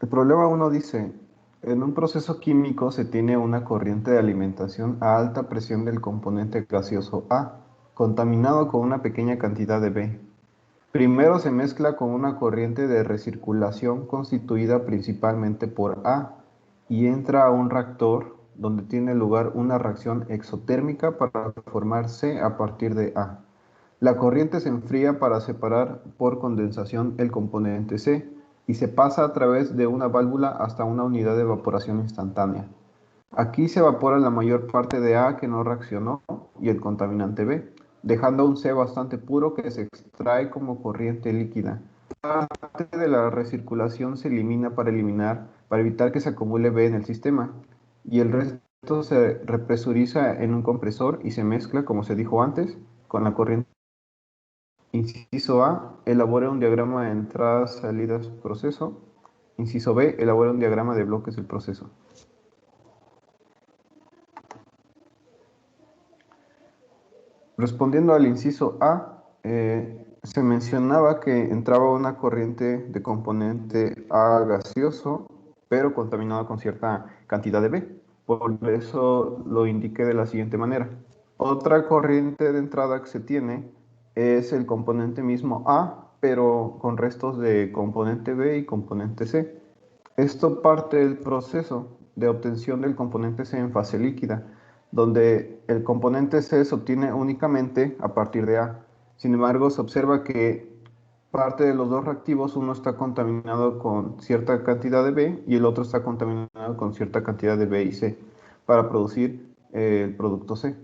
El problema uno dice, en un proceso químico se tiene una corriente de alimentación a alta presión del componente gaseoso A, contaminado con una pequeña cantidad de B. Primero se mezcla con una corriente de recirculación constituida principalmente por A y entra a un reactor donde tiene lugar una reacción exotérmica para formar C a partir de A. La corriente se enfría para separar por condensación el componente C y se pasa a través de una válvula hasta una unidad de evaporación instantánea. Aquí se evapora la mayor parte de A que no reaccionó y el contaminante B, dejando un C bastante puro que se extrae como corriente líquida. Parte de la recirculación se elimina para evitar que se acumule B en el sistema y el resto se represuriza en un compresor y se mezcla, como se dijo antes, con la corriente. Inciso A, elabora un diagrama de entradas, salidas, proceso. Inciso B, elabora un diagrama de bloques del proceso. Respondiendo al inciso A, se mencionaba que entraba una corriente de componente A gaseoso, pero contaminado con cierta cantidad de B. Por eso lo indiqué de la siguiente manera. Otra corriente de entrada que se tiene es el componente mismo A, pero con restos de componente B y componente C. Esto parte del proceso de obtención del componente C en fase líquida, donde el componente C se obtiene únicamente a partir de A. Sin embargo, se observa que parte de los dos reactivos, uno está contaminado con cierta cantidad de B y el otro está contaminado con cierta cantidad de B y C para producir el producto C.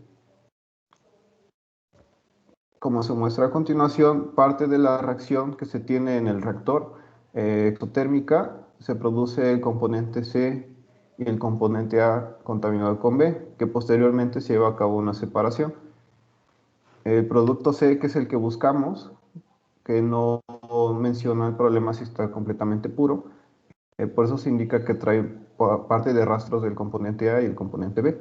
Como se muestra a continuación, parte de la reacción que se tiene en el reactor exotérmica se produce el componente C y el componente A contaminado con B, que posteriormente se lleva a cabo una separación. El producto C, que es el que buscamos, que no menciona el problema si está completamente puro, por eso se indica que trae parte de rastros del componente A y el componente B.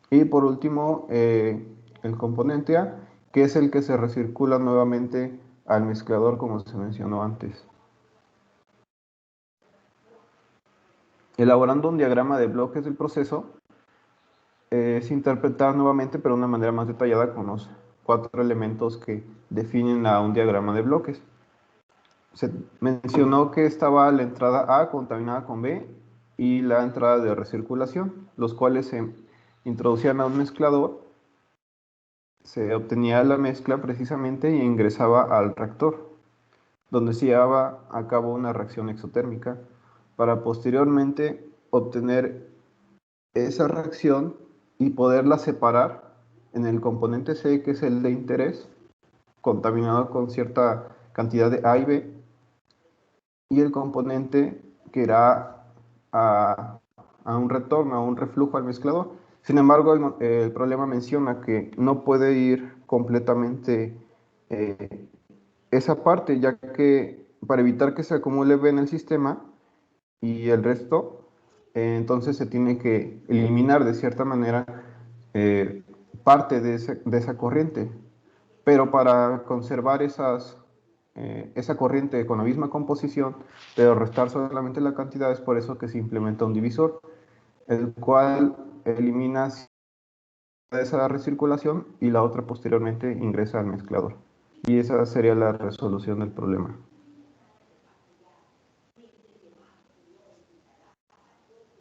Y por último, el componente A, que es el que se recircula nuevamente al mezclador, como se mencionó antes. Elaborando un diagrama de bloques del proceso, es interpretar nuevamente, pero de una manera más detallada, con los 4 elementos que definen a un diagrama de bloques. Se mencionó que estaba la entrada A contaminada con B y la entrada de recirculación, los cuales se introducían a un mezclador. Se obtenía la mezcla precisamente y ingresaba al reactor, donde se llevaba a cabo una reacción exotérmica para posteriormente obtener esa reacción y poderla separar en el componente C, que es el de interés, contaminado con cierta cantidad de A y B, y el componente que irá a un retorno, a un reflujo al mezclador. Sin embargo, el problema menciona que no puede ir completamente eh, esa parte, ya que para evitar que se acumule B en el sistema y el resto, entonces se tiene que eliminar de cierta manera eh, parte de esa corriente. Pero para conservar esa corriente con la misma composición, pero restar solamente la cantidad, es por eso que se implementa un divisor, el cual elimina esa recirculación y la otra posteriormente ingresa al mezclador. Y esa sería la resolución del problema.